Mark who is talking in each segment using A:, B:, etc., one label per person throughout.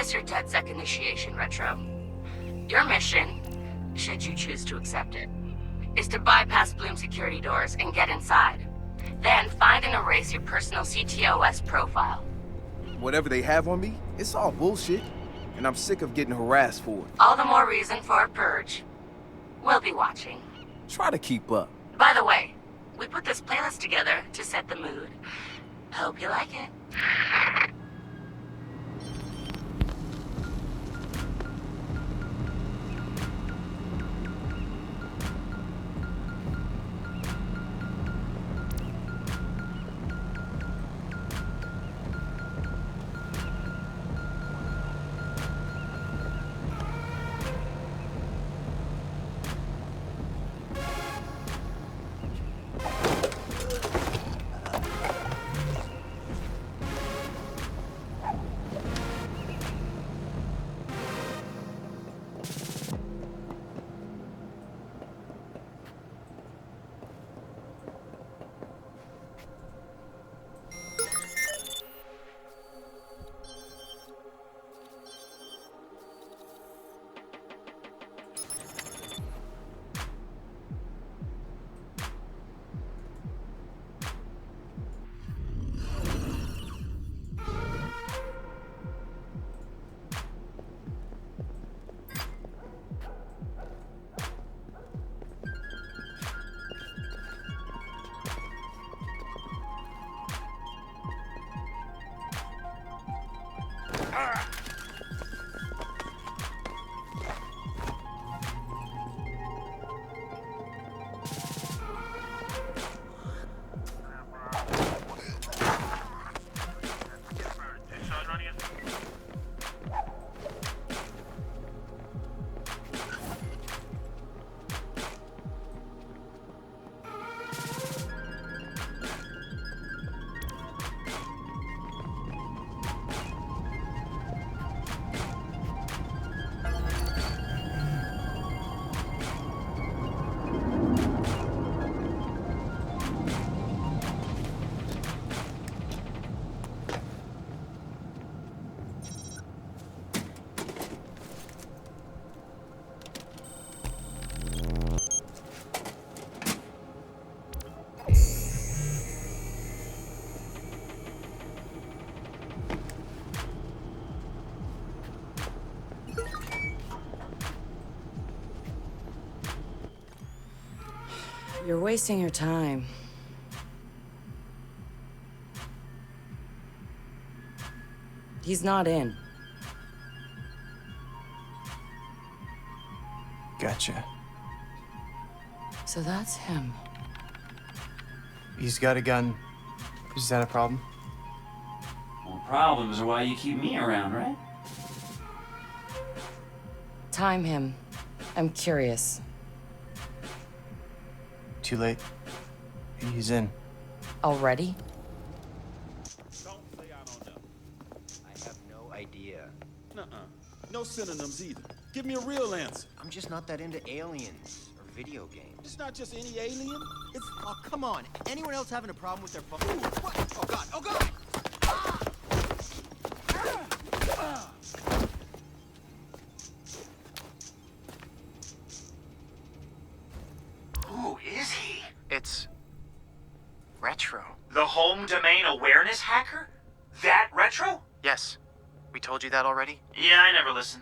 A: Pass your DedSec initiation, Retro. Your mission, should you choose to accept it, is to bypass Bloom security doors and get inside. Then find and erase your personal CTOS profile.
B: Whatever they have on me, it's all bullshit. And I'm sick of getting harassed for it.
A: All the more reason for a purge. We'll be watching.
B: Try to keep up.
A: By the way, we put this playlist together to set the mood. Hope you like it.
C: You're wasting your time. He's not in.
D: Gotcha.
C: So that's him.
D: He's got a gun. Is that a problem?
E: Well, problems are why you keep me around, right?
C: Time him. I'm curious.
D: Too late. He's in.
C: Already?
F: Don't play out on them.
G: I have no idea.
F: Nuh-uh. No synonyms either. Give me a real answer.
G: I'm just not that into aliens or video games.
F: It's not just any alien. It's
G: Oh, come on. Anyone else having a problem with their phone? Ooh, what? Oh, God. Oh, God!
E: Who is he?
G: It's... Retro.
E: The home domain awareness hacker? That Retro?
G: Yes. We told you that already?
E: Yeah, I never listen.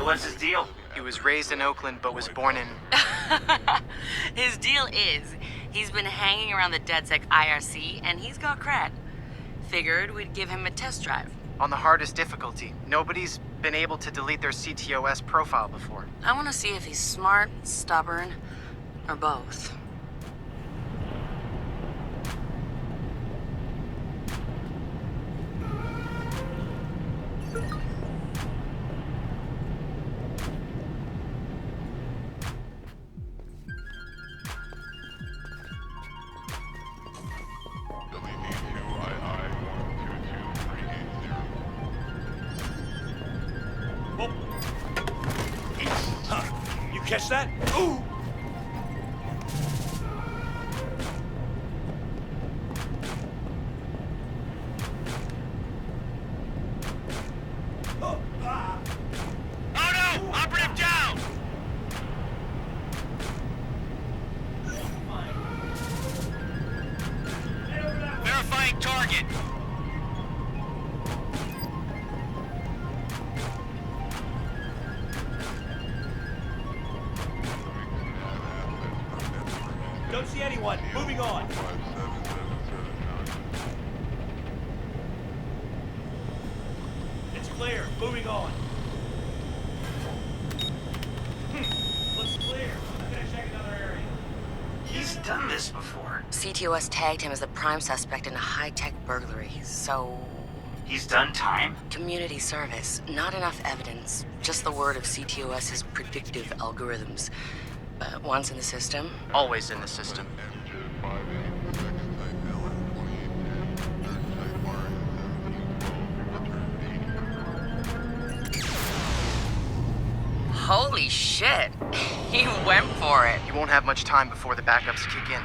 E: So what's his deal?
D: He was raised in Oakland, but was born in...
C: His deal is, he's been hanging around the DedSec IRC, and he's got cred. Figured we'd give him a test drive.
D: on the hardest difficulty. Nobody's been able to delete their CTOS profile before.
C: I want to see if he's smart, stubborn, or both.
E: You catch that? Ooh! Oh no! Operative down! Verifying target. Don't see anyone. Moving on. It's clear. Moving on. Looks clear. I'm gonna check another area. He's done this before.
C: CTOS tagged him as the prime suspect in a high-tech burglary, so...
E: He's done time?
C: Community service. Not enough evidence. Just the word of CTOS's predictive algorithms. Once in the system,
D: Always in the system.
C: holy shit! He went for it.
D: You won't have much time before the backups kick in.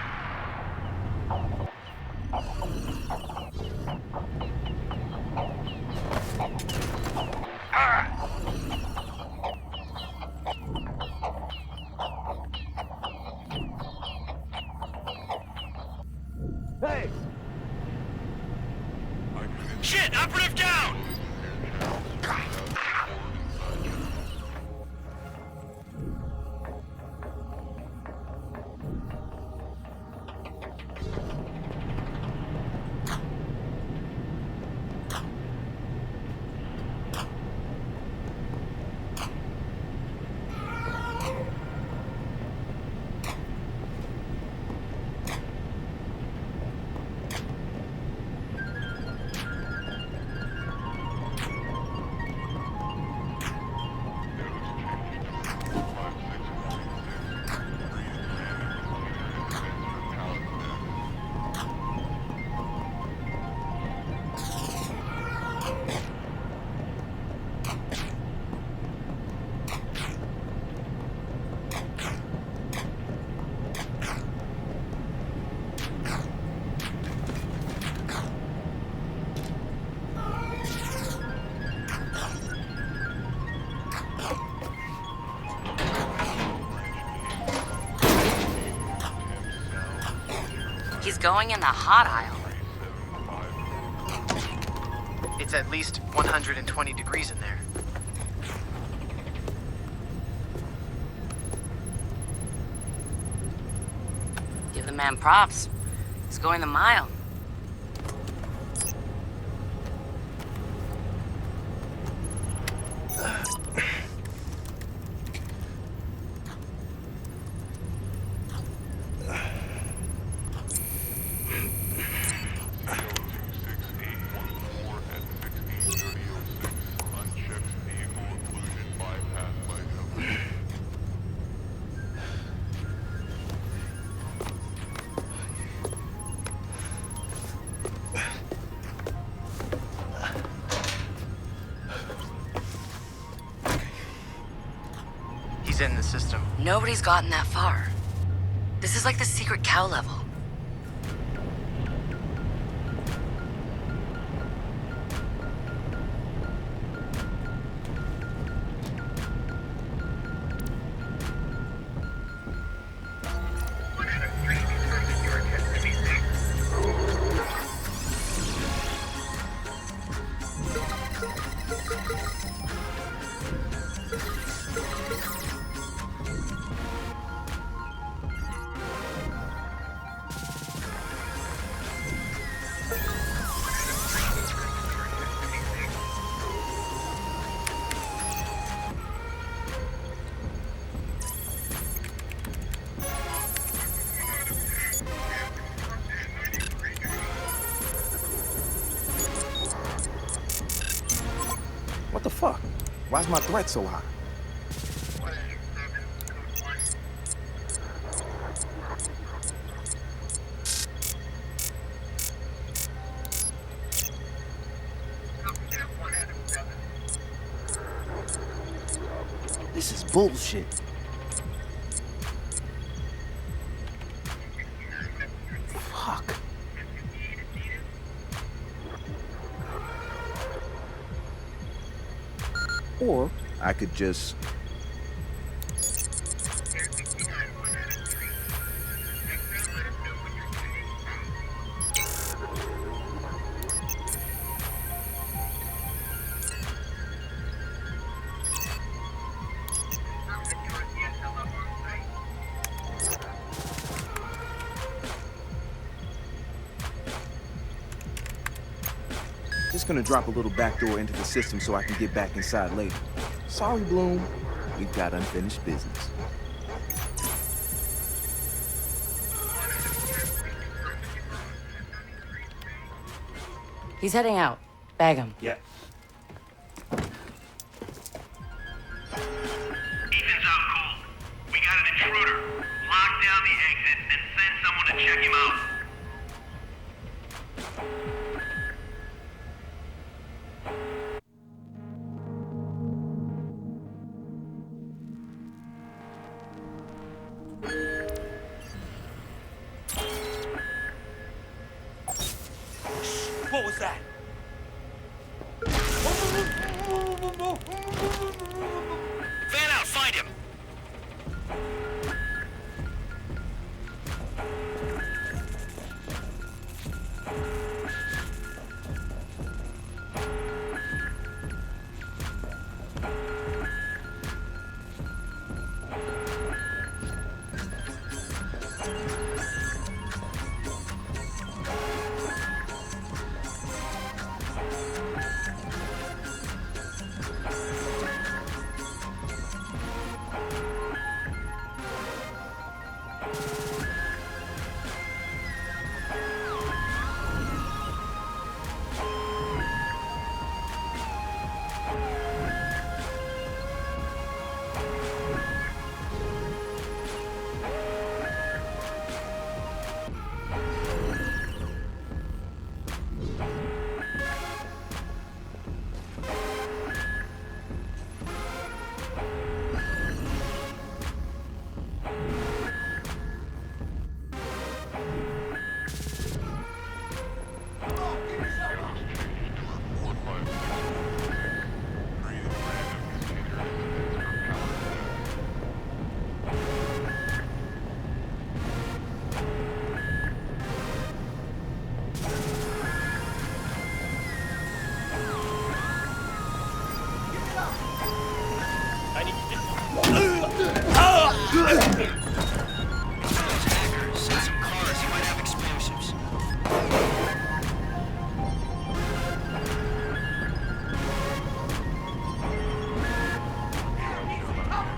F: Hey!
E: Shit! Operative down!
C: He's going in the hot aisle.
D: It's at least 120 degrees in there.
C: Give the man props. He's going the mile.
D: He's in the system.
C: Nobody's gotten that far. This is like the secret cow level.
B: What the fuck? Why's my threat so high? This is bullshit. Fuck. Or I could just... Just gonna drop a little backdoor into the system so I can get back inside later. Sorry, Bloom. We've got unfinished business.
C: He's heading out. Bag him.
E: Yeah.
H: Ethan's out cold. We got an intruder. Lock down the exit and send someone to check him out.
E: What was that?
H: Fan out, find him.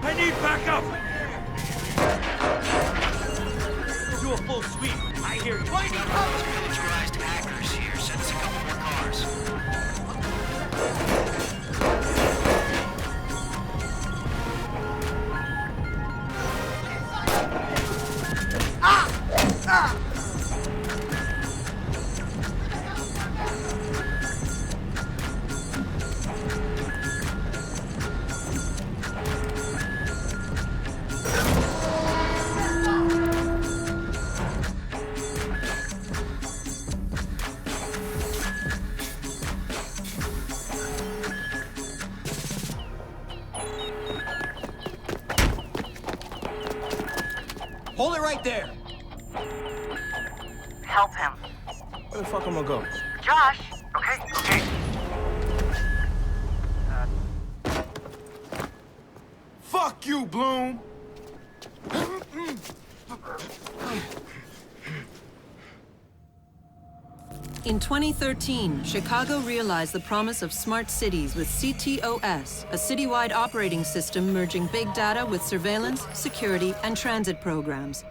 E: I need backup! Do a full sweep. I hear you.
H: Militarized hackers here. Send us a couple more cars.
G: Hold it right there.
C: Help him.
B: Where the fuck am I going?
C: Josh!
H: Okay.
B: Fuck you, Bloom!
I: In 2013, Chicago realized the promise of smart cities with CTOS, a citywide operating system merging big data with surveillance, security, and transit programs.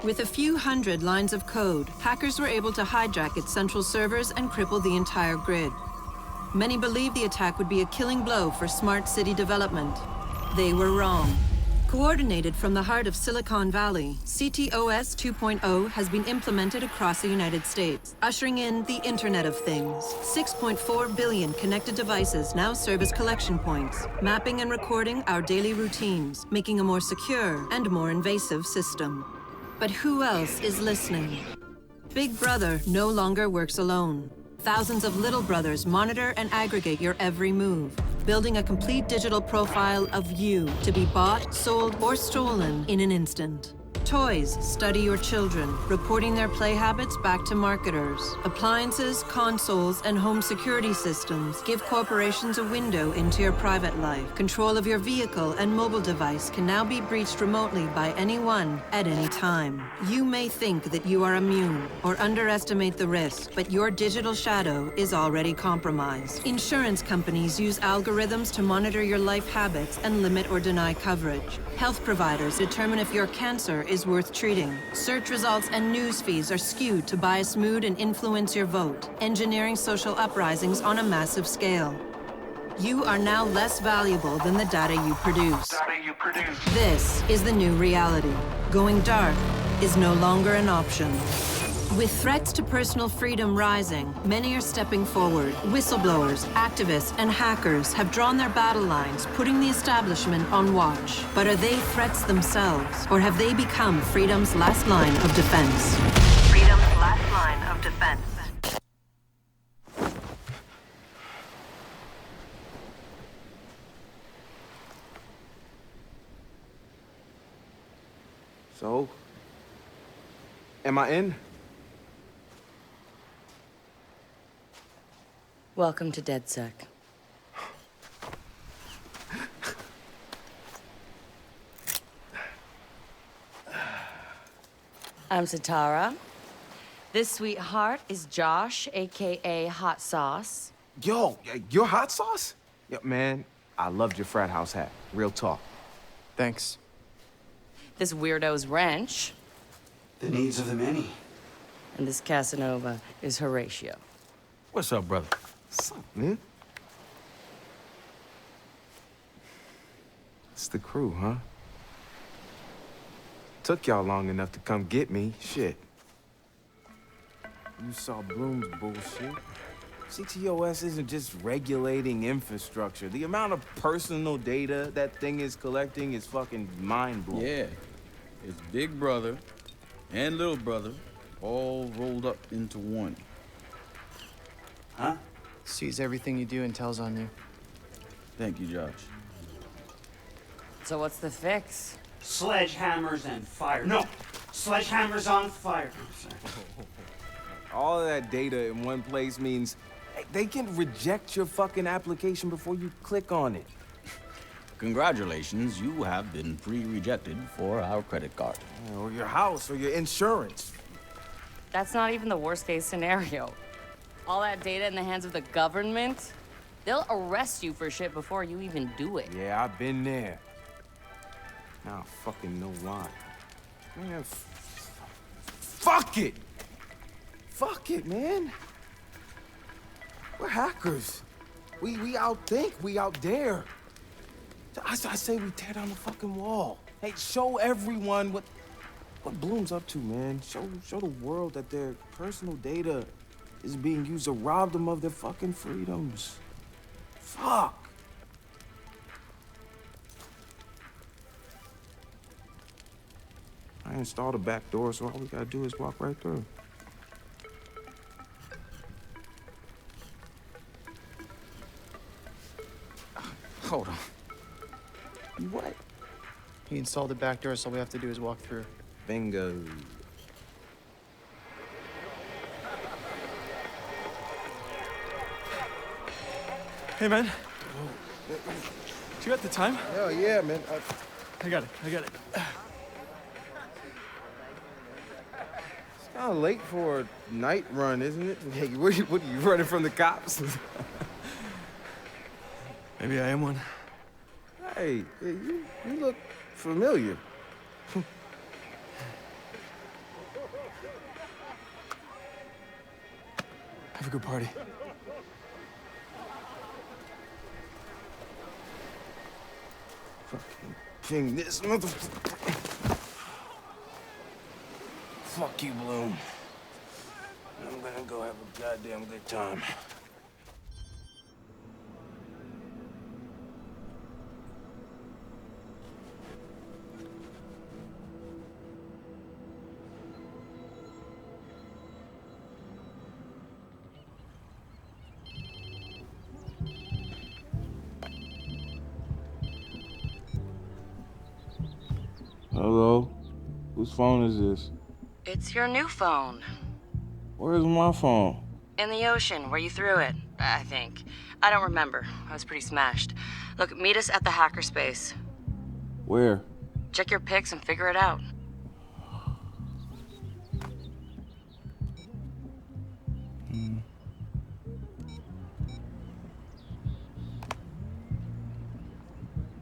I: With a few hundred lines of code, hackers were able to hijack its central servers and cripple the entire grid. Many believed the attack would be a killing blow for smart city development. They were wrong. Coordinated from the heart of Silicon Valley, CTOS 2.0 has been implemented across the United States, ushering in the Internet of Things. 6.4 billion connected devices now serve as collection points, mapping and recording our daily routines, making a more secure and more invasive system. But who else is listening? Big Brother no longer works alone. Thousands of little brothers monitor and aggregate your every move, building a complete digital profile of you to be bought, sold, or stolen in an instant. Toys study your children, reporting their play habits back to marketers. Appliances, consoles, and home security systems give corporations a window into your private life. Control of your vehicle and mobile device can now be breached remotely by anyone at any time. You may think that you are immune or underestimate the risk, but your digital shadow is already compromised. Insurance companies use algorithms to monitor your life habits and limit or deny coverage. Health providers determine if your cancer is worth treating. Search results and news feeds are skewed to bias mood and influence your vote, engineering social uprisings on a massive scale. You are now less valuable than the data you produce. This is the new reality. Going dark is no longer an option. With threats to personal freedom rising, many are stepping forward. Whistleblowers, activists, and hackers have drawn their battle lines, putting the establishment on watch. But are they threats themselves, or have they become freedom's last line of defense? Freedom's last line of defense.
B: So, am I in?
C: Welcome to DedSec. I'm Satara. This sweetheart is Josh, aka Hot Sauce.
B: Yo, your hot sauce? Yo, man, I loved your frat house hat. Real talk.
D: Thanks.
C: This weirdo's Wrench.
E: The needs of the many.
C: And this Casanova is Horatio.
E: What's up, brother?
B: What's up, man? It's the crew, huh? Took y'all long enough to come get me. Shit. You saw Bloom's bullshit. CTOS isn't just regulating infrastructure. The amount of personal data that thing is collecting is fucking mind-blowing.
F: Yeah. It's Big Brother and Little Brother all rolled up into one.
E: Huh?
D: Sees everything you do and tells on you.
F: Thank you, Josh.
C: So what's the fix?
E: Sledgehammers and fire. No! Sledgehammers on fire. I'm sorry.
B: All of that data in one place means they can reject your fucking application before you click on it.
F: Congratulations, you have been pre-rejected for our credit card.
B: Or your house, or your insurance.
C: That's not even the worst case scenario. All that data in the hands of the government, they'll arrest you for shit before you even do it.
B: Yeah, I've been there. Now I fucking know why. Man, fuck it! Fuck it, man. We're hackers. We outthink, we out dare. I say we tear down the fucking wall. Hey, show everyone what Bloom's up to, man. Show the world that their personal data is being used to rob them of their fucking freedoms. Fuck. I installed a back door, so all we gotta do is walk right through.
D: Hold on. You what? He installed the back door, so all we have to do is walk through.
B: Bingo.
J: Hey, man. You got the time?
B: Hell yeah, man.
J: I got it.
B: It's kind of late for a night run, isn't it? Hey, what are you running from the cops?
J: Maybe I am one.
B: Hey, you look familiar.
J: Have a good party.
B: king this motherfucker. Fuck you, Bloom. I'm gonna go have a goddamn good time.
F: Hello? Whose phone is this?
C: It's your new phone.
F: Where's my phone?
C: In the ocean, where you threw it, I think. I don't remember. I was pretty smashed. Look, meet us at the hackerspace.
F: Where?
C: Check your pics and figure it out.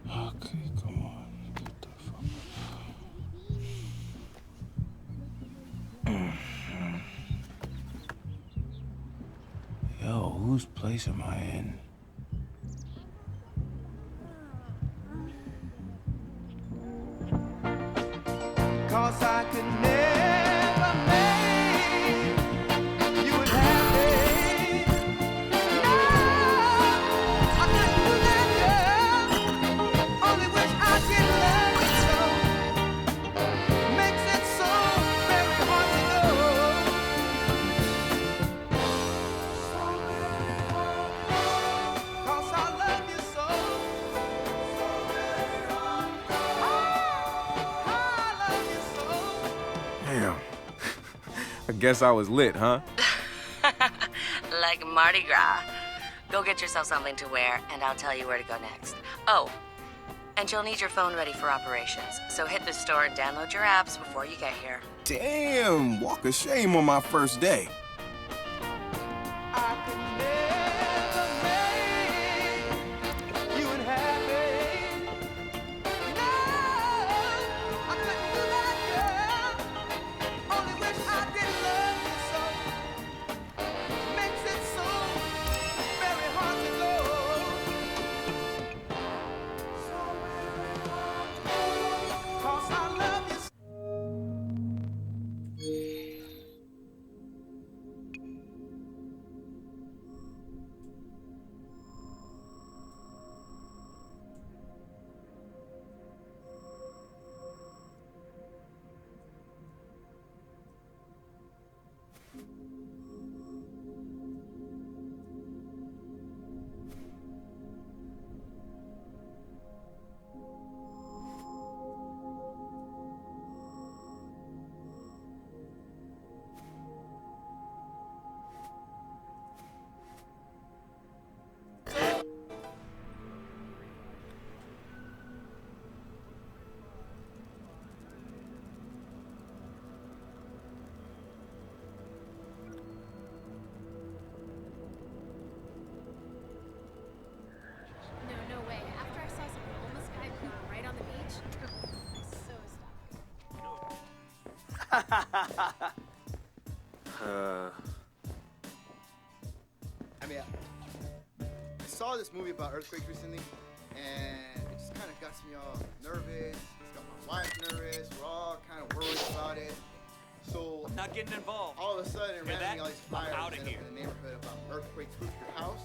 F: Okay, come on. Get the fuck Yo, whose place am I in?
G: Cause I could never make you happy. No, I couldn't do that, girl. Only wish I did love you so. Makes it so very hard to go. Cause I love you so.
B: Damn. I guess I was lit, huh?
C: Like Mardi Gras. Go get yourself something to wear, and I'll tell you where to go next. Oh, and you'll need your phone ready for operations, so hit the store and download your apps before you get here.
B: Damn, walk of shame on my first day.
G: I could never make you happy. No, I couldn't do that, girl. Only wish I did love you so. Makes it so very hard to go. Cause I love you so.
K: No way. After I saw some homeless guy poop right on the beach, I so stopped.
G: I mean, I saw this movie about earthquakes recently, and it just kind of got me all nervous. It's got my wife nervous. We're all kind of worried about it. So
E: I'm not getting involved.
G: all of a sudden,
E: Hear
G: randomly,
E: that?
G: all these
E: I'm
G: fires
E: outta
G: end up
E: here.
G: in the neighborhood about earthquakes proof your house.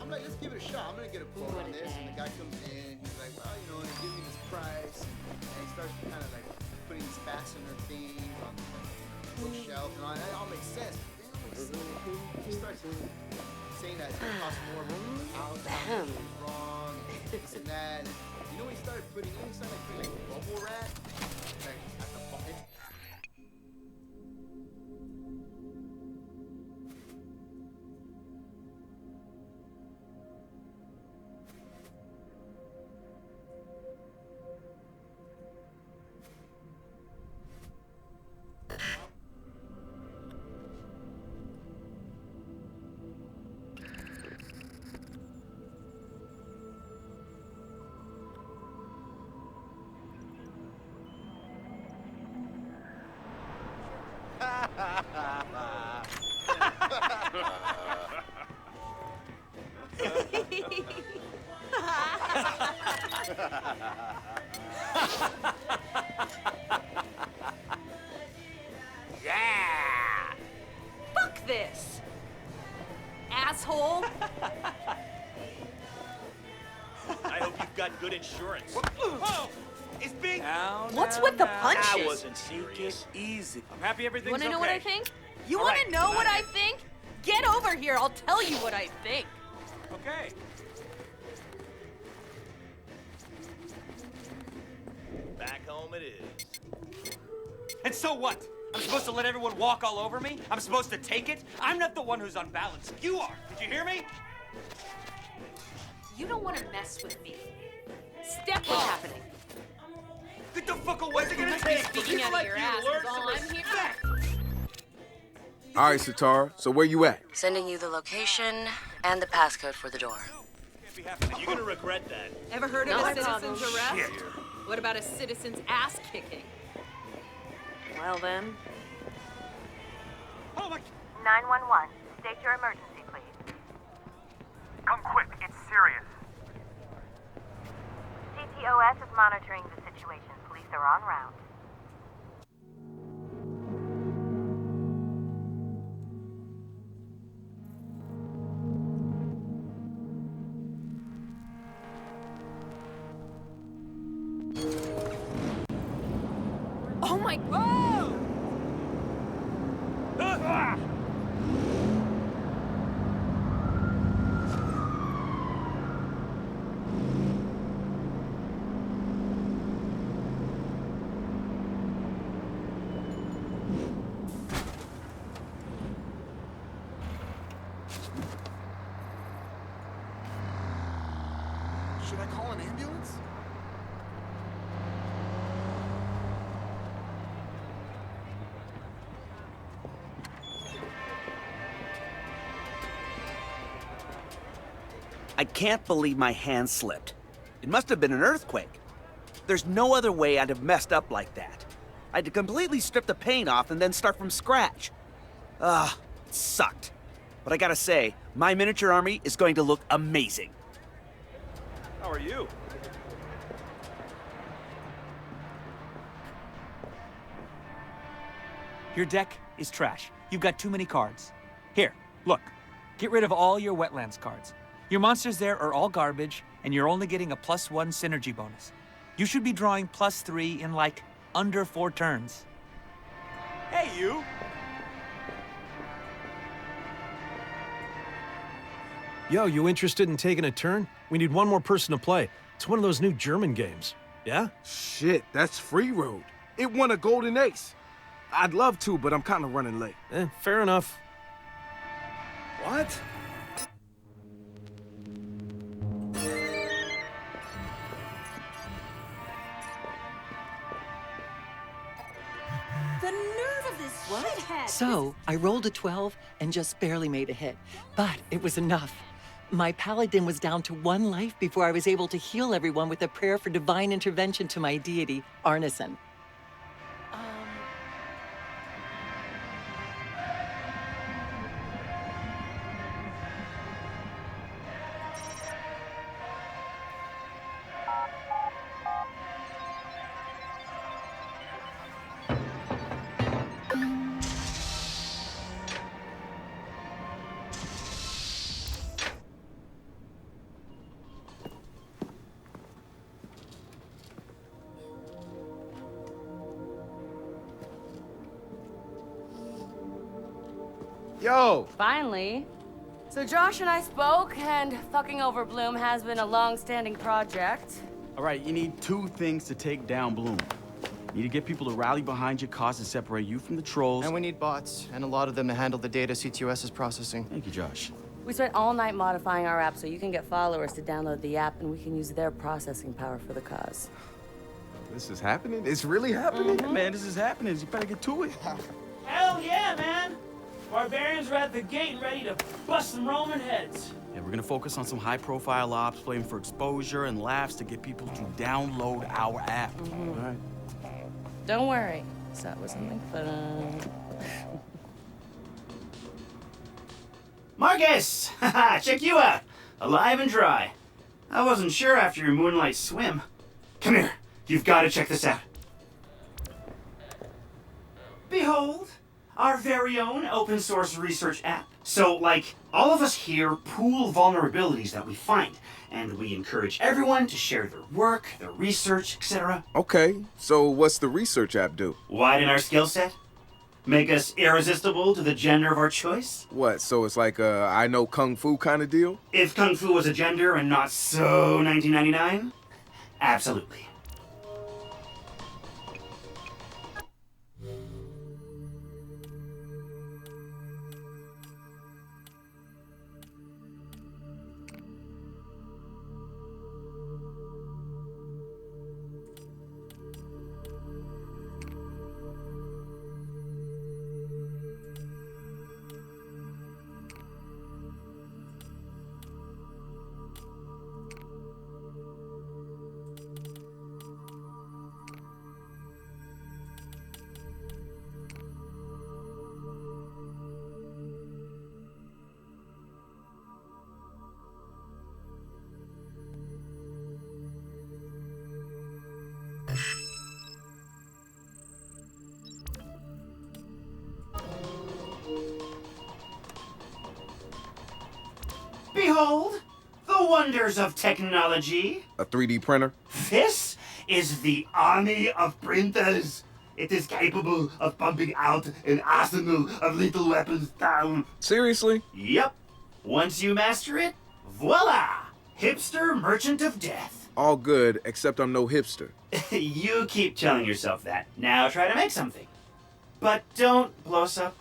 G: I'm like, let's give it a shot. I'm gonna get a quote on this. And the guy comes in. He's like, well, you know, and give me this price. And he starts kind of like putting these fastener things on the bookshelf and all that. It all makes sense. He starts saying that it's gonna cost more for the house. Something is wrong. And this and that. And you know what he started putting in? He started putting like bubble wrap. Like at the bottom.
B: Yeah!
L: Fuck this! Asshole!
E: I hope you've got good insurance. Whoa! It's big.
L: What's with the punches?
E: I wasn't serious.
B: Easy.
E: I'm happy
L: You
E: everything's
L: wanna
E: okay.
L: know what I think? You
E: All
L: wanna
E: right,
L: know what
E: bye.
L: I think? Get over here, I'll tell you what I think.
E: Okay. Back home it is.
M: And so what? I'm supposed to let everyone walk all over me? I'm supposed to take it? I'm not the one who's unbalanced. You are. Did you hear me?
L: You don't wanna mess with me. Step what's happening.
M: Get the fuck away.
E: What's it gonna take for
L: Speaking
E: people
L: out of
E: like
L: your
E: you
L: ass
E: to learn
L: is all
E: some
L: I'm here.
E: respect?
B: All right, Satara, so where you at?
C: Sending you the location and the passcode for the door.
E: You're gonna regret that.
L: Ever heard of
C: No
L: a
C: problem.
L: citizen's arrest? What about a citizen's ass kicking?
C: Well then.
E: Oh my...
N: 911. State your emergency, please.
H: Come quick, it's serious.
N: CTOS is monitoring the situation. Police are en route.
L: Oh my...
G: Should I call an ambulance?
O: I can't believe my hand slipped. It must have been an earthquake. There's no other way I'd have messed up like that. I had to completely strip the paint off and then start from scratch. It sucked. But I gotta say, my miniature army is going to look amazing.
E: How are you?
M: Your deck is trash. You've got too many cards. Here, look. Get rid of all your wetlands cards. Your monsters there are all garbage, and you're only getting a +1 synergy bonus. You should be drawing +3 in, like, under 4 turns.
E: Hey, you!
P: Yo, you interested in taking a turn? We need one more person to play. It's one of those new German games. Yeah?
B: Shit, that's Free Road. It won a golden ace. I'd love to, but I'm kind of running late.
P: Fair enough.
B: What?
L: The nerve of this shithead!
Q: So, I rolled a 12 and just barely made a hit. But it was enough. My paladin was down to 1 life before I was able to heal everyone with a prayer for divine intervention to my deity, Arneson.
B: Yo!
C: Finally. So Josh and I spoke, and fucking over Bloom has been a long-standing project.
F: All right, you need 2 things to take down Bloom. You need to get people to rally behind your cause and separate you from the trolls.
D: And we need bots, and a lot of them to handle the data CTOS is processing.
F: Thank you, Josh.
C: We spent all night modifying our app so you can get followers to download the app, and we can use their processing power for the cause.
B: This is happening? It's really happening?
F: Yeah, man, this is happening. You better get to it.
E: Hell yeah, man! Barbarians are at the gate and ready to bust some Roman heads.
F: Yeah, we're gonna focus on some high-profile ops, playing for exposure and laughs to get people to download our app. All right.
C: Don't worry. That was something fun.
R: Marcus! Haha, check you out. Alive and dry. I wasn't sure after your moonlight swim. Come here. You've got to check this out. Behold, our very own open source research app. So, like, all of us here pool vulnerabilities that we find, and we encourage everyone to share their work, their research, etc.
B: Okay, so what's the research app do?
R: Widen our skill set? Make us irresistible to the gender of our choice?
B: What, so it's like a I know Kung Fu kind of deal?
R: If Kung Fu was a gender and not so 1999? Absolutely. Behold, the wonders of technology.
B: A 3D printer?
R: This is the army of printers. It is capable of pumping out an arsenal of lethal weapons down.
B: Seriously?
R: Yep. Once you master it, voila! Hipster merchant of death.
B: All good, except I'm no hipster.
R: You keep telling yourself that. Now try to make something. But don't blow us up.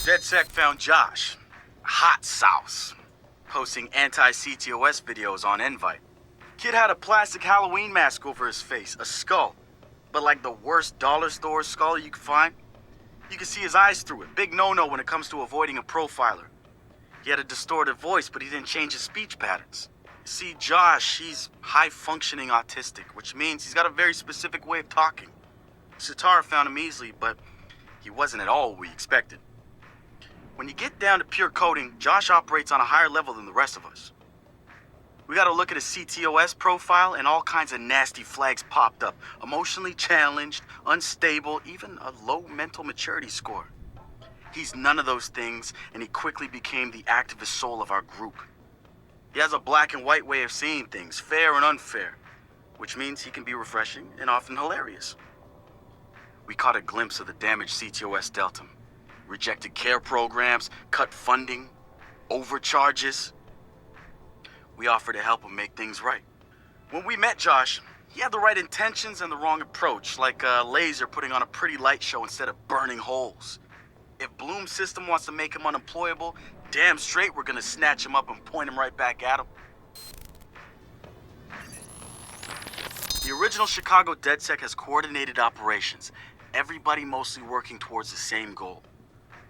F: DedSec found Josh, hot sauce, posting anti-CTOS videos on Invite. Kid had a plastic Halloween mask over his face, a skull, but like the worst dollar store skull you could find. You could see his eyes through it, big no-no when it comes to avoiding a profiler. He had a distorted voice, but he didn't change his speech patterns. You see, Josh, he's high-functioning autistic, which means he's got a very specific way of talking. Satara found him easily, but he wasn't at all what we expected. When you get down to pure coding, Josh operates on a higher level than the rest of us. We got to look at his CTOS profile, and all kinds of nasty flags popped up. Emotionally challenged, unstable, even a low mental maturity score. He's none of those things, and he quickly became the activist soul of our group. He has a black and white way of seeing things, fair and unfair, which means he can be refreshing and often hilarious. We caught a glimpse of the damage CTOS dealt him. Rejected care programs, cut funding, overcharges. We offered to help him make things right. When we met Josh, he had the right intentions and the wrong approach, like a laser putting on a pretty light show instead of burning holes. If Bloom's system wants to make him unemployable, damn straight we're gonna snatch him up and point him right back at him. He The original Chicago DedSec has coordinated operations, everybody mostly working towards the same goal.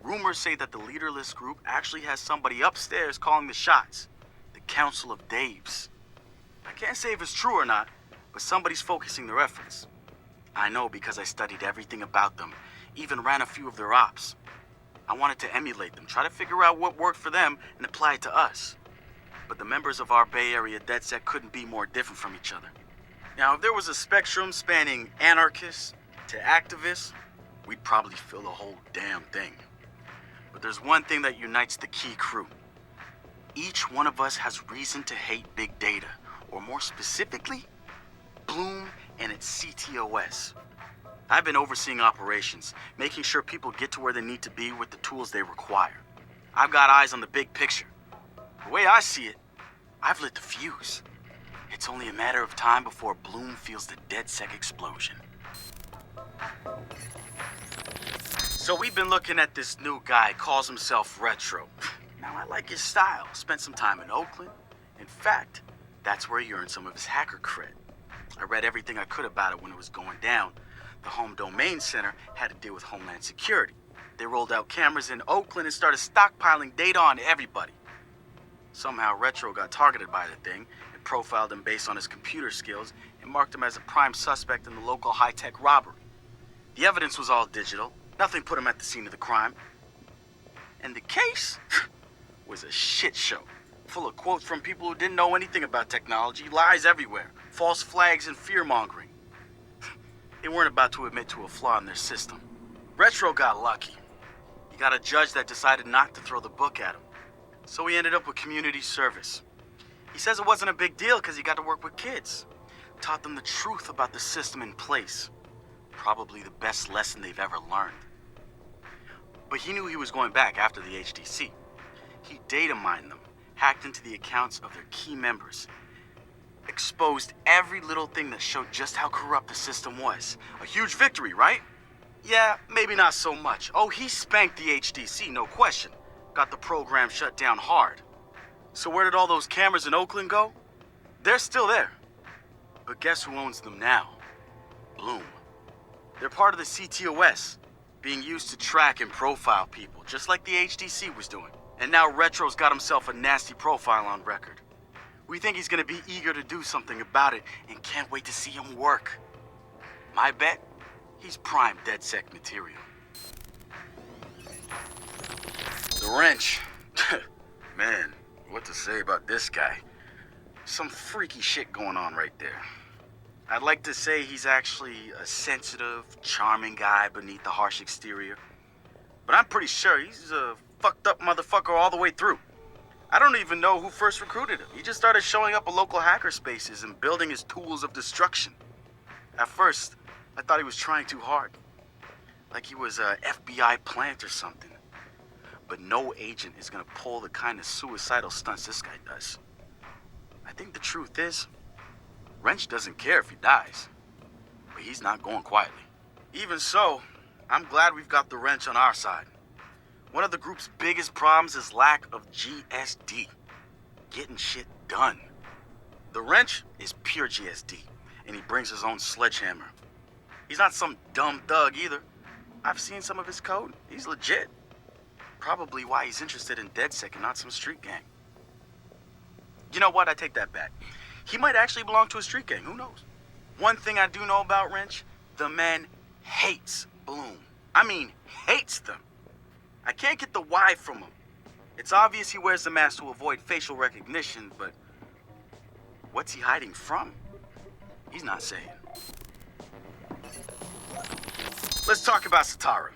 F: Rumors say that the leaderless group actually has somebody upstairs calling the shots. The Council of Daves. I can't say if it's true or not, but somebody's focusing their efforts. I know because I studied everything about them, even ran a few of their ops. I wanted to emulate them, try to figure out what worked for them and apply it to us. But the members of our Bay Area DedSec couldn't be more different from each other. Now, if there was a spectrum spanning anarchists to activists, we'd probably fill the whole damn thing. But there's one thing that unites the key crew. Each one of us has reason to hate big data, or more specifically, Bloom and its CTOS. I've been overseeing operations, making sure people get to where they need to be with the tools they require. I've got eyes on the big picture. The way I see it, I've lit the fuse. It's only a matter of time before Bloom feels the DedSec explosion. So we've been looking at this new guy, calls himself Retro. Now I like his style, spent some time in Oakland. In fact, that's where he earned some of his hacker cred. I read everything I could about it when it was going down. The Home Domain Center had to deal with Homeland Security. They rolled out cameras in Oakland and started stockpiling data on everybody. Somehow Retro got targeted by the thing and profiled him based on his computer skills and marked him as a prime suspect in the local high-tech robbery. The evidence was all digital. Nothing put him at the scene of the crime. And the case was a shit show, full of quotes from people who didn't know anything about technology, lies everywhere, false flags and fear-mongering. They weren't about to admit to a flaw in their system. Retro got lucky. He got a judge that decided not to throw the book at him. So he ended up with community service. He says it wasn't a big deal because he got to work with kids. Taught them the truth about the system in place. Probably the best lesson they've ever learned. But he knew he was going back after the HDC. He data mined them, hacked into the accounts of their key members, exposed every little thing that showed just how corrupt the system was. A huge victory, right? Yeah, maybe not so much. Oh, he spanked the HDC, no question. Got the program shut down hard. So where did all those cameras in Oakland go? They're still there. But guess who owns them now? Bloom. They're part of the CTOS, being used to track and profile people, just like the HDC was doing. And now Retro's got himself a nasty profile on record. We think he's gonna be eager to do something about it and can't wait to see him work. My bet, he's prime DedSec material. The wrench. Man, what to say about this guy? Some freaky shit going on right there. I'd like to say he's actually a sensitive, charming guy beneath the harsh exterior. But I'm pretty sure he's a fucked up motherfucker all the way through. I don't even know who first recruited him. He just started showing up at local hacker spaces and building his tools of destruction. At first, I thought he was trying too hard. Like he was a FBI plant or something. But no agent is gonna pull the kind of suicidal stunts this guy does. I think the truth is, Wrench doesn't care if he dies. But he's not going quietly. Even so, I'm glad we've got the Wrench on our side. One of the group's biggest problems is lack of GSD. Getting shit done. The Wrench is pure GSD, and he brings his own sledgehammer. He's not some dumb thug either. I've seen some of his code. He's legit. Probably why he's interested in DedSec and not some street gang. You know what? I take that back. He might actually belong to a street gang. Who knows? One thing I do know about Wrench, the man hates Bloom. I mean, hates them. I can't get the why from him. It's obvious he wears the mask to avoid facial recognition, but what's he hiding from? He's not saying. Let's talk about Satara.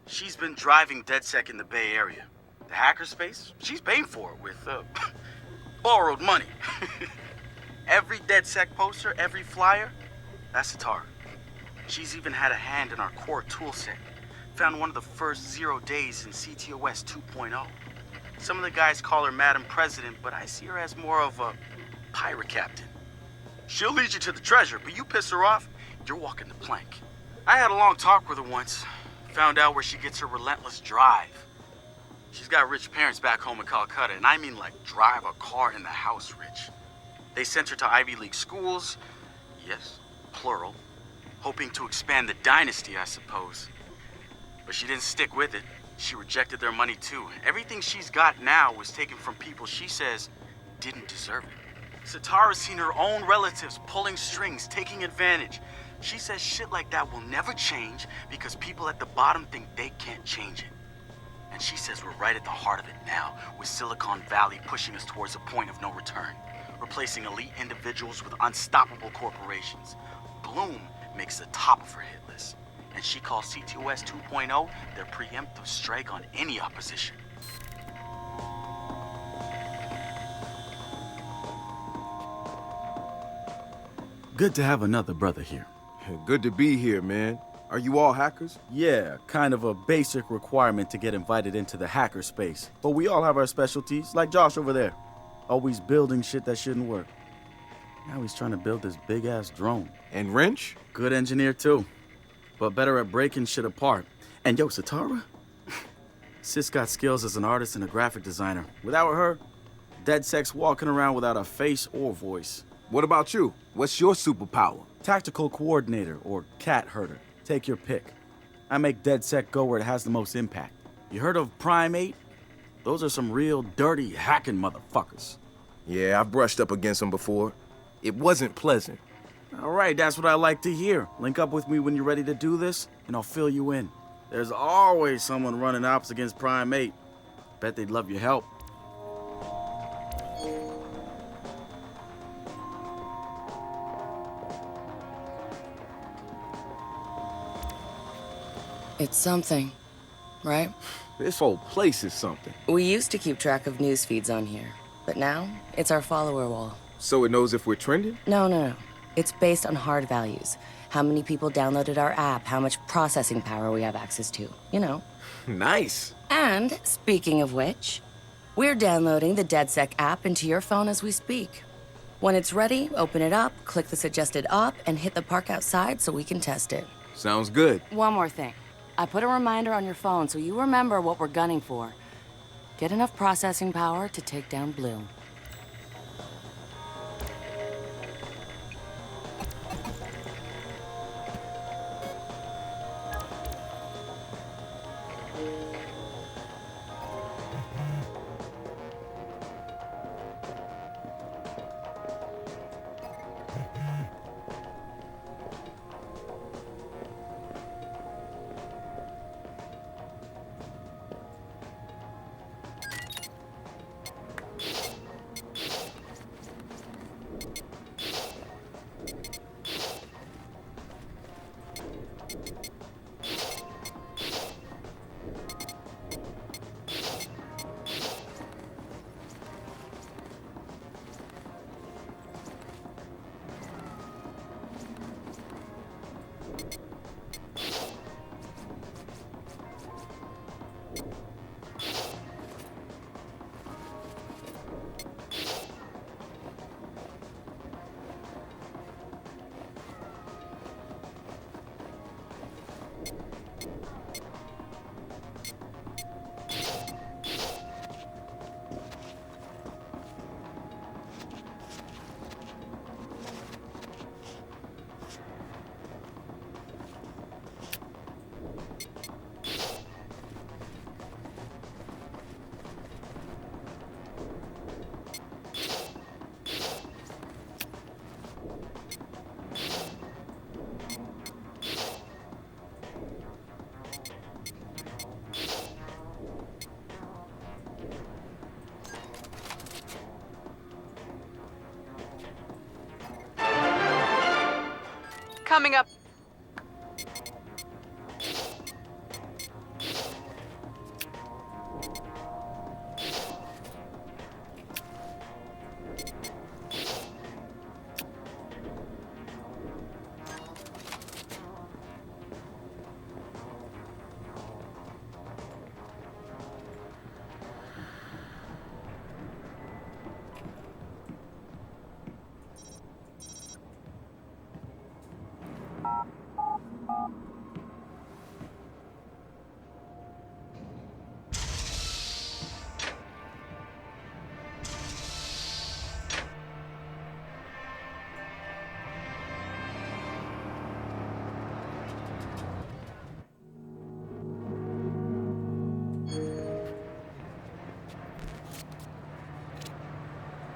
F: She's been driving DedSec in the Bay Area. The hackerspace, she's paying for it with borrowed money. Every DedSec poster, every flyer, that's Satara. She's even had a hand in our core toolset. Found one of the first 0 days in CTOS 2.0. Some of the guys call her Madam President, but I see her as more of a pirate captain. She'll lead you to the treasure, but you piss her off, you're walking the plank. I had a long talk with her once. Found out where she gets her relentless drive. She's got rich parents back home in Calcutta, and I mean like drive a car in the house rich. They sent her to Ivy League schools. Yes, plural, hoping to expand the dynasty, I suppose. But she didn't stick with it. She rejected their money too. Everything she's got now was taken from people she says didn't deserve it. Satara's seen her own relatives pulling strings, taking advantage. She says shit like that will never change because people at the bottom think they can't change it. And she says we're right at the heart of it now, with Silicon Valley pushing us towards a point of no return, replacing elite individuals with unstoppable corporations. Bloom makes the top of her hit list, and she calls CTOS 2.0 their preemptive strike on any opposition. Good to have another brother here.
B: Good to be here, man. Are you all hackers?
F: Yeah, kind of a basic requirement to get invited into the hacker space. But we all have our specialties, like Josh over there. Always building shit that shouldn't work. Now he's trying to build this big-ass drone.
B: And Wrench?
F: Good engineer, too. But better at breaking shit apart. And yo, Satara? Sis got skills as an artist and a graphic designer. Without her, DeadSec's walking around without a face or voice.
B: What about you? What's your superpower?
F: Tactical coordinator or cat herder. Take your pick. I make DeadSec go where it has the most impact. You heard of Prime 8? Those are some real dirty hacking motherfuckers.
B: Yeah, I've brushed up against them before. It wasn't pleasant.
F: All right, that's what I like to hear. Link up with me when you're ready to do this, and I'll fill you in. There's always someone running ops against Prime 8. Bet they'd love your help.
C: It's something, right?
B: This whole place is something.
C: We used to keep track of news feeds on here, but now it's our follower wall.
B: So it knows if we're trending?
C: No. It's based on hard values. How many people downloaded our app, how much processing power we have access to, you know.
B: Nice.
C: And, speaking of which, we're downloading the DeadSec app into your phone as we speak. When it's ready, open it up, click the suggested op, and hit the park outside so we can test it.
B: Sounds good.
C: One more thing. I put a reminder on your phone so you remember what we're gunning for. Get enough processing power to take down Bloom.
S: Coming up.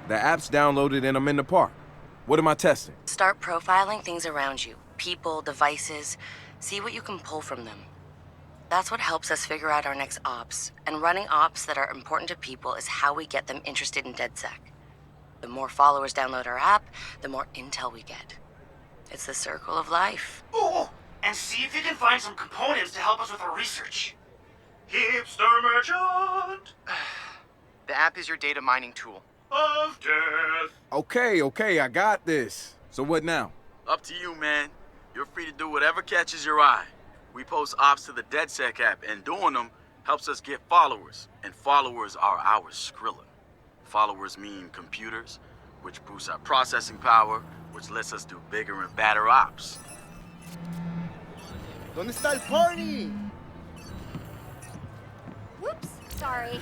B: The app's downloaded and I'm in the park. What am I testing?
C: Start profiling things around you. People, devices. See what you can pull from them. That's what helps us figure out our next ops. And running ops that are important to people is how we get them interested in DedSec. The more followers download our app, the more intel we get. It's the circle of life.
R: Ooh, and see if you can find some components to help us with our research. Hipster merchant
D: The app is your data mining tool.
R: of death.
B: Okay, I got this. So what now?
F: Up to you, man. You're free to do whatever catches your eye. We post ops to the DedSec app, and doing them helps us get followers. And followers are our Skrilla. Followers mean computers, which boosts our processing power, which lets us do bigger and badder ops.
G: ¿Dónde está el party?
K: Whoops, sorry.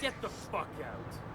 E: Get the fuck out.